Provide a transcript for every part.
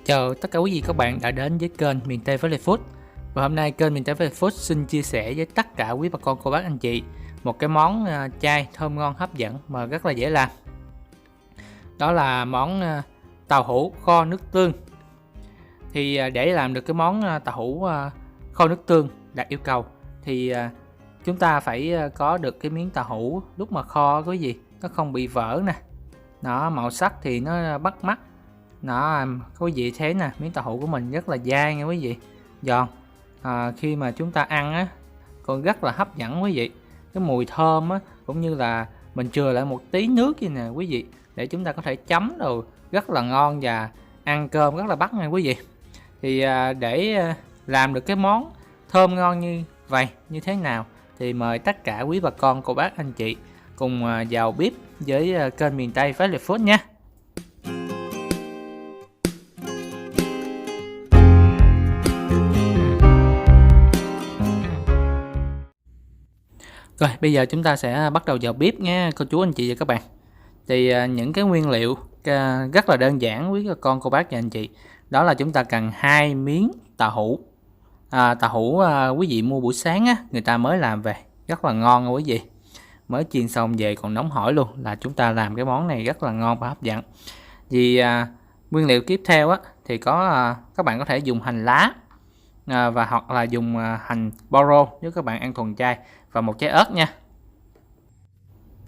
Chào tất cả quý vị các bạn đã đến với kênh Miền Tây Valley Food. Và hôm nay kênh Miền Tây Valley Food xin chia sẻ với tất cả quý bà con cô bác anh chị một cái món chay thơm ngon hấp dẫn mà rất là dễ làm. Đó là món tàu hũ kho nước tương. Thì để làm được cái món tàu hũ kho nước tương đạt yêu cầu thì chúng ta phải có được cái miếng tàu hũ lúc mà kho quý vị nó không bị vỡ nè. Nó màu sắc thì nó bắt mắt. Nó quý vị thấy nè, miếng tàu hũ của mình rất là dai nha quý vị, giòn. Khi mà chúng ta ăn á còn rất là hấp dẫn quý vị, cái mùi thơm á, cũng như là mình chừa lại một tí nước như nè quý vị, để chúng ta có thể chấm đồ rất là ngon và ăn cơm rất là bắt nha quý vị. Thì để làm được cái món thơm ngon như vậy như thế nào thì mời tất cả quý bà con cô bác anh chị cùng vào bếp với kênh Miền Tây Valley Food nha. Rồi bây giờ chúng ta sẽ bắt đầu vào bếp nha cô chú anh chị và các bạn. Thì những cái nguyên liệu rất là đơn giản quý con cô bác và anh chị. Đó là chúng ta cần 2 miếng tàu hũ. Tàu hũ quý vị mua buổi sáng á, người ta mới làm về rất là ngon quý vị. Mới chiên xong về còn nóng hổi luôn, là chúng ta làm cái món này rất là ngon và hấp dẫn. Vì nguyên liệu tiếp theo á thì có các bạn có thể dùng hành lá và hoặc là dùng hành boro nếu các bạn ăn thuần chay, và một trái ớt nha.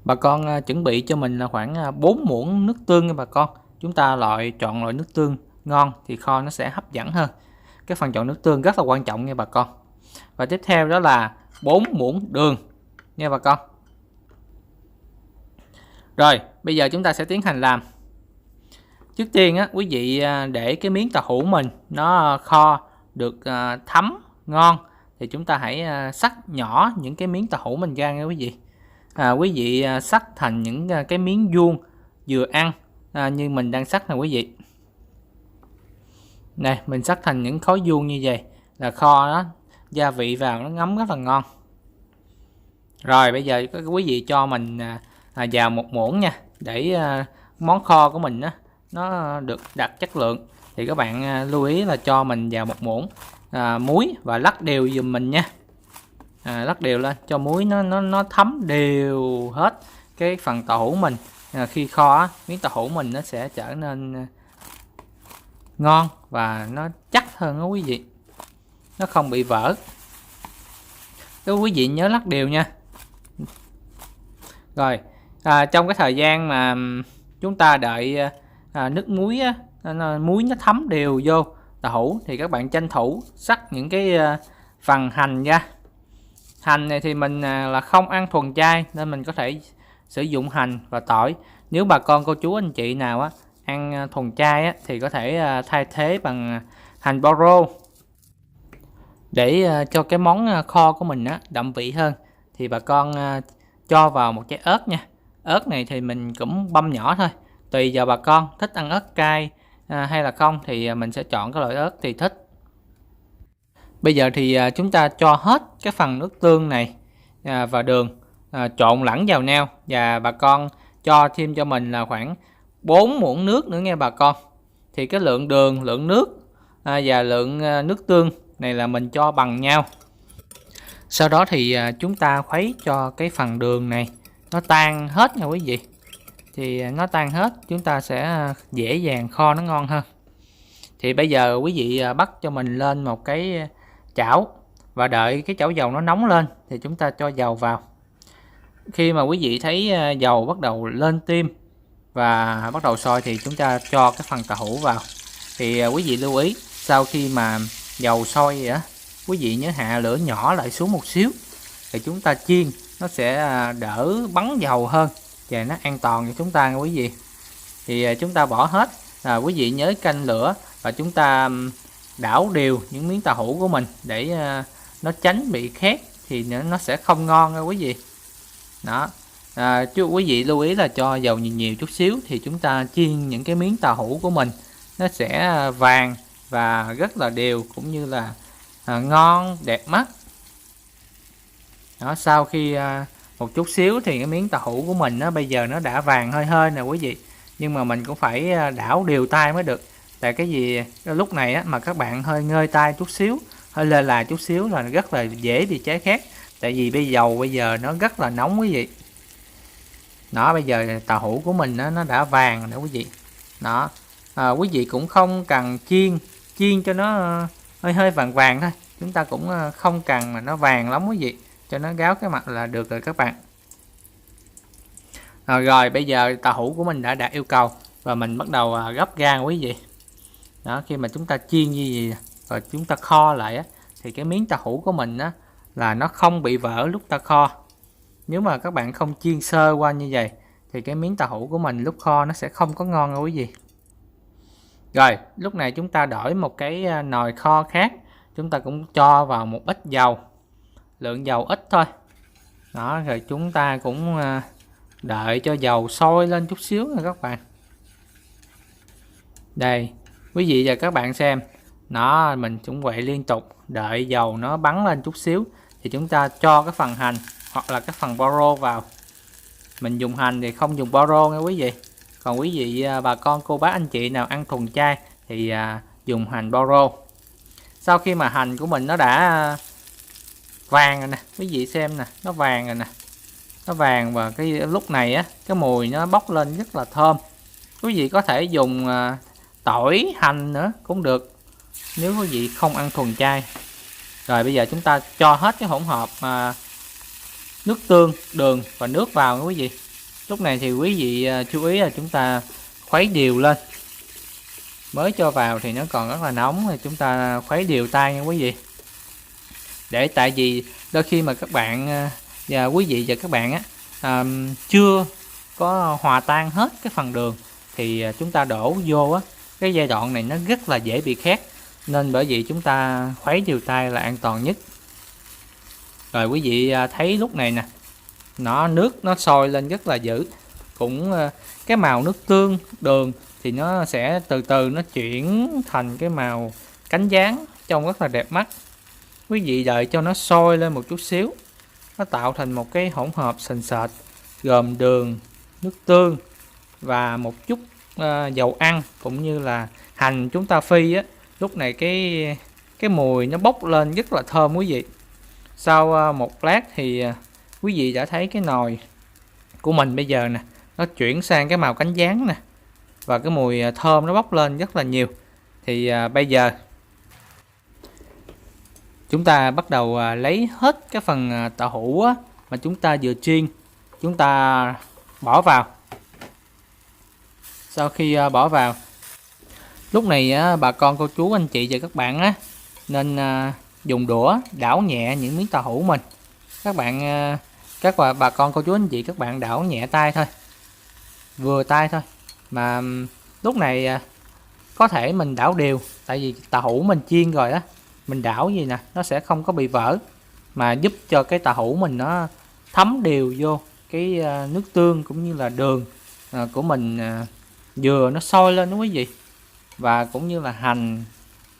Bà con chuẩn bị cho mình là khoảng 4 muỗng nước tương nha bà con. Chúng ta chọn loại nước tương ngon thì kho nó sẽ hấp dẫn hơn. Cái phần chọn nước tương rất là quan trọng nha bà con. Và tiếp theo đó là 4 muỗng đường nha bà con. Rồi bây giờ chúng ta sẽ tiến hành làm. Trước tiên á, quý vị để cái miếng tàu hũ mình nó kho được thấm ngon thì chúng ta hãy cắt nhỏ những cái miếng tàu hũ mình ra nha quý vị. Quý vị cắt thành những cái miếng vuông vừa ăn như mình đang cắt nè quý vị. Này, mình cắt thành những khối vuông như vậy là kho đó, gia vị vào nó ngấm rất là ngon. Rồi bây giờ quý vị cho mình vào một muỗng nha, để món kho của mình nó được đạt chất lượng. Thì các bạn lưu ý là cho mình vào một muỗng muối và lắc đều dùm mình nha. Lắc đều lên cho muối nó thấm đều hết cái phần tàu hũ mình. Khi kho miếng tàu hũ mình nó sẽ trở nên ngon và nó chắc hơn đó quý vị, nó không bị vỡ. Quý vị nhớ lắc đều nha. Rồi trong cái thời gian mà chúng ta đợi nước muối muối nó thấm đều vô tàu hũ thì các bạn tranh thủ cắt những cái phần hành ra. Hành này thì mình là không ăn thuần chay nên mình có thể sử dụng hành và tỏi. Nếu bà con cô chú anh chị nào ăn thuần chay thì có thể thay thế bằng hành boro. Để cho cái món kho của mình đậm vị hơn thì bà con cho vào một trái ớt nha. Ớt này thì mình cũng băm nhỏ thôi, tùy vào bà con thích ăn ớt cay hay là không thì mình sẽ chọn cái loại ớt thì thích. Bây giờ thì chúng ta cho hết cái phần nước tương này và đường trộn lẫn vào nhau, và bà con cho thêm cho mình là khoảng 4 muỗng nước nữa nghe bà con. Thì cái lượng đường, lượng nước và lượng nước tương này là mình cho bằng nhau. Sau đó thì chúng ta khuấy cho cái phần đường này nó tan hết nha quý vị. Thì nó tan hết chúng ta sẽ dễ dàng kho nó ngon hơn. Thì bây giờ quý vị bắt cho mình lên một cái chảo và đợi cái chảo dầu nó nóng lên thì chúng ta cho dầu vào. Khi mà quý vị thấy dầu bắt đầu lên tim và bắt đầu sôi thì chúng ta cho cái phần tàu hũ vào. Thì quý vị lưu ý sau khi mà dầu sôi vậy quý vị nhớ hạ lửa nhỏ lại xuống một xíu thì chúng ta chiên nó sẽ đỡ bắn dầu hơn và nó an toàn cho chúng ta nha quý vị. Thì chúng ta bỏ hết, quý vị nhớ canh lửa và chúng ta đảo đều những miếng tàu hũ của mình để nó tránh bị khét thì nó sẽ không ngon nha quý vị. Đó, chứ quý vị lưu ý là cho dầu nhiều chút xíu thì chúng ta chiên những cái miếng tàu hũ của mình nó sẽ vàng và rất là đều, cũng như là ngon đẹp mắt. Đó, sau khi một chút xíu thì cái miếng tàu hũ của mình bây giờ nó đã vàng hơi hơi nè quý vị, nhưng mà mình cũng phải đảo đều tay mới được, Tại cái gì lúc này á, mà các bạn hơi ngơi tay chút xíu, hơi lơ là chút xíu là rất là dễ bị cháy khét. Tại vì dầu bây giờ nó rất là nóng quý vị. Đó, bây giờ tàu hũ của mình nó đã vàng rồi quý vị. Đó, quý vị cũng không cần chiên cho nó hơi hơi vàng vàng thôi. Chúng ta cũng không cần mà nó vàng lắm quý vị, cho nó ráo cái mặt là được rồi các bạn. Rồi bây giờ tàu hũ của mình đã đạt yêu cầu và mình bắt đầu gấp ra quý vị. Đó, khi mà chúng ta chiên như vậy rồi chúng ta kho lại á, thì cái miếng tàu hũ của mình á là nó không bị vỡ lúc ta kho. Nếu mà các bạn không chiên sơ qua như vậy thì cái miếng tàu hũ của mình lúc kho nó sẽ không có ngon đâu quý vị. Rồi lúc này chúng ta đổi một cái nồi kho khác, chúng ta cũng cho vào một ít dầu, lượng dầu ít thôi. Đó, rồi chúng ta cũng đợi cho dầu sôi lên chút xíu nha các bạn. Đây, quý vị và các bạn xem, nó mình cũng quậy liên tục, đợi dầu nó bắn lên chút xíu thì chúng ta cho cái phần hành hoặc là cái phần bo rô vào. Mình dùng hành thì không dùng bo rô nha quý vị. Còn quý vị bà con cô bác anh chị nào ăn thuần chay thì dùng hành bo rô. Sau khi mà hành của mình nó đã vàng rồi nè, quý vị xem nè, nó vàng rồi nè. Nó vàng và cái lúc này á, cái mùi nó bốc lên rất là thơm. Quý vị có thể dùng tỏi, hành nữa cũng được nếu quý vị không ăn thuần chay. Rồi bây giờ chúng ta cho hết cái hỗn hợp nước tương, đường và nước vào nha quý vị. Lúc này thì quý vị chú ý là chúng ta khuấy đều lên. Mới cho vào thì nó còn rất là nóng, thì chúng ta khuấy đều tay nha quý vị. Để tại vì đôi khi mà các bạn và quý vị và các bạn á chưa có hòa tan hết cái phần đường thì chúng ta đổ vô á, cái giai đoạn này nó rất là dễ bị khét, nên bởi vậy chúng ta khuấy đều tay là an toàn nhất. Rồi quý vị thấy lúc này nè, nước nó sôi lên rất là dữ, cũng cái màu nước tương, đường thì nó sẽ từ từ nó chuyển thành cái màu cánh gián, trông rất là đẹp mắt. Quý vị đợi cho nó sôi lên một chút xíu, nó tạo thành một cái hỗn hợp sền sệt gồm đường, nước tương và một chút dầu ăn cũng như là hành chúng ta phi á. Lúc này cái mùi nó bốc lên rất là thơm quý vị. Sau một lát thì quý vị đã thấy cái nồi của mình bây giờ nè, nó chuyển sang cái màu cánh gián nè, và cái mùi thơm nó bốc lên rất là nhiều. Thì bây giờ chúng ta bắt đầu lấy hết cái phần tàu hũ á, mà chúng ta vừa chiên, chúng ta bỏ vào. Sau khi bỏ vào, lúc này bà con cô chú anh chị và các bạn á, nên dùng đũa đảo nhẹ những miếng tàu hũ mình. Các bạn bà con cô chú anh chị các bạn đảo nhẹ tay thôi, vừa tay thôi. Mà lúc này có thể mình đảo đều, tại vì tàu hũ mình chiên rồi á, mình đảo gì nè nó sẽ không có bị vỡ, mà giúp cho cái tàu hũ mình nó thấm đều vô cái nước tương cũng như là đường của mình vừa nó sôi lên đó quý vị. Và cũng như là hành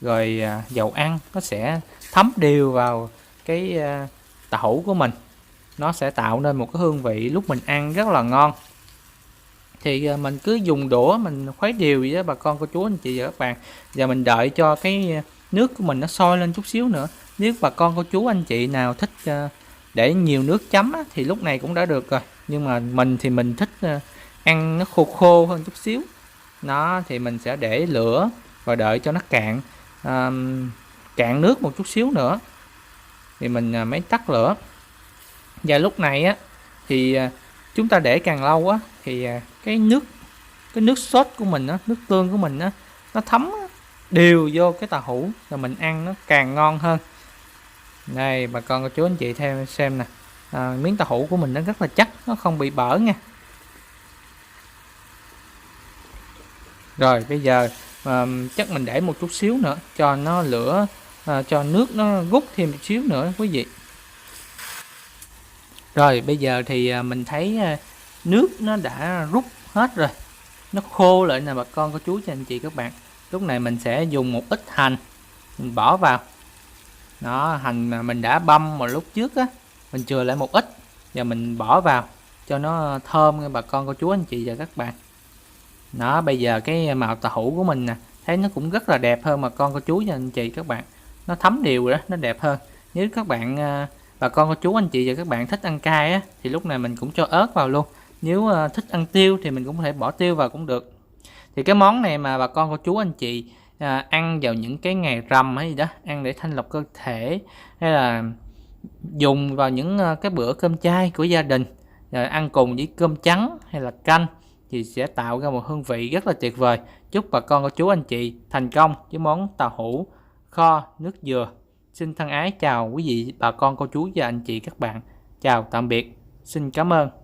rồi dầu ăn nó sẽ thấm đều vào cái tàu hũ của mình, nó sẽ tạo nên một cái hương vị lúc mình ăn rất là ngon. Thì mình cứ dùng đũa mình khuấy đều với bà con cô chú anh chị và các bạn, và mình đợi cho cái nước của mình nó sôi lên chút xíu nữa. Nếu bà con cô chú anh chị nào thích để nhiều nước chấm á, thì lúc này cũng đã được rồi, nhưng mà mình thì mình thích ăn nó khô khô hơn chút xíu. Nó thì mình sẽ để lửa và đợi cho nó cạn nước một chút xíu nữa thì mình mới tắt lửa. Và lúc này á thì chúng ta để càng lâu á thì cái nước sốt của mình á, nước tương của mình á, nó thấm đều vô cái tàu hũ, rồi mình ăn nó càng ngon hơn. Đây bà con cô chú anh chị theo xem nè, miếng tàu hũ của mình nó rất là chắc, nó không bị bở nha. Rồi bây giờ chắc mình để một chút xíu nữa cho nó lửa, cho nước nó rút thêm một xíu nữa quý vị. Rồi bây giờ thì mình thấy nước nó đã rút hết rồi, nó khô lại nè bà con cô chú cho anh chị các bạn. Lúc này mình sẽ dùng một ít hành mình bỏ vào. Đó, hành mà mình đã băm một lúc trước á, mình chừa lại một ít và mình bỏ vào cho nó thơm nha bà con cô chú anh chị và các bạn. Đó, bây giờ cái màu tàu hũ của mình nè thấy nó cũng rất là đẹp hơn mà con cô chú và anh chị các bạn, nó thấm đều rồi đó, nó đẹp hơn. Nếu các bạn bà con cô chú anh chị và các bạn thích ăn cay á, thì lúc này mình cũng cho ớt vào luôn. Nếu thích ăn tiêu thì mình cũng có thể bỏ tiêu vào cũng được. Thì cái món này mà bà con cô chú anh chị ăn vào những cái ngày rằm hay gì đó, ăn để thanh lọc cơ thể, hay là dùng vào những cái bữa cơm chay của gia đình, rồi ăn cùng với cơm trắng hay là canh, thì sẽ tạo ra một hương vị rất là tuyệt vời. Chúc bà con cô chú anh chị thành công với món tàu hũ kho nước dừa. Xin thân ái chào quý vị bà con cô chú và anh chị các bạn. Chào tạm biệt. Xin cảm ơn.